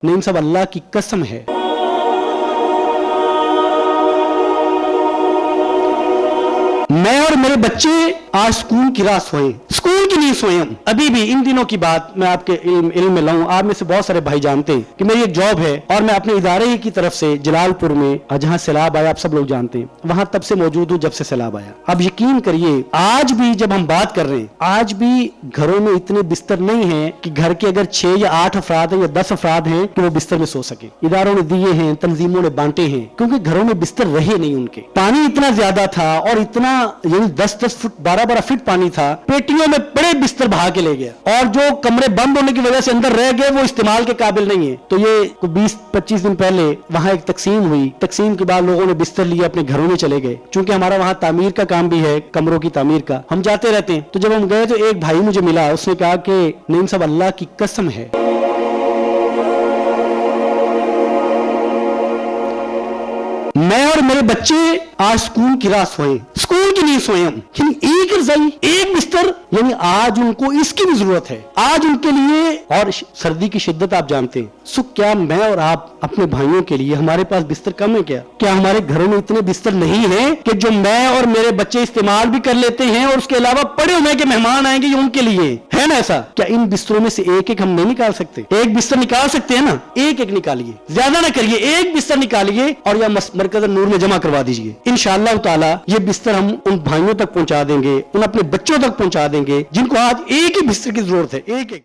नईम साहब, अल्लाह की कसम है, मैं और मेरे बच्चे आज स्कूल की रात सोए, स्कूल की नहीं सोए हम। अभी भी इन दिनों की बात मैं आपके इल्म में लाऊं, आप में से बहुत सारे भाई जानते हैं कि मेरी एक जॉब है और मैं अपने इदारे ही की तरफ से जलालपुर में, जहां सैलाब आया, आप सब लोग जानते हैं, वहां तब से मौजूद हूं जब से सैलाब आया। अब यकीन करिए, आज भी जब हम बात कर रहे हैं, आज भी घरों में इतने बिस्तर नहीं है कि घर के अगर 6 या 8 अफराद हैं या 10 अफराद हैं कि वो बिस्तर में सो सके। इदारों ने दिए हैं, तंजीमों ने बांटे हैं, क्योंकि घरों में बिस्तर रहे नहीं उनके। पानी इतना ज्यादा था और इतना, यानी 10-10 फुट 12-12 फीट पानी था, पेटियों में बड़े बिस्तर बहा के ले गया, और जो कमरे बंद होने की वजह से अंदर रह गए वो इस्तेमाल के काबिल नहीं है। तो ये 20-25 दिन पहले वहां एक तकसीम हुई, तकसीम के बाद लोगों ने बिस्तर लिए अपने घरों में चले गए। चूंकि हमारा वहां तामीर का काम भी है, कमरों की तामीर का, हम जाते रहते हैं। तो जब हम गए तो एक भाई मुझे मिला, उसने कहा कि नईम साहब, अल्लाह की कसम है, मैं और मेरे बच्चे आज स्कूल की रात सोए, स्कूल की नहीं सोए हम। एक रजाई, एक बिस्तर, यानी आज उनको इसकी भी जरूरत है, आज उनके लिए। और सर्दी की शिद्दत आप जानते हैं। सो क्या मैं और आप अपने भाइयों के लिए, हमारे पास बिस्तर कम है क्या हमारे घरों में इतने बिस्तर नहीं है कि जो मैं और मेरे बच्चे इस्तेमाल भी कर लेते हैं, और उसके अलावा पड़े हुए के मेहमान आएंगे ये उनके लिए है ना? ऐसा क्या इन बिस्तरों में से एक एक हम नहीं निकाल सकते? एक बिस्तर निकाल सकते हैं ना? एक एक निकालिए, ज्यादा ना करिए, एक बिस्तर निकालिए और या मरकज नूर में जमा करवा दीजिए। इंशाअल्लाह ताला ये बिस्तर हम उन भाइयों तक पहुंचा देंगे, उन अपने बच्चों तक पहुंचा देंगे जिनको आज एक ही बिस्तर की जरूरत है, एक एक।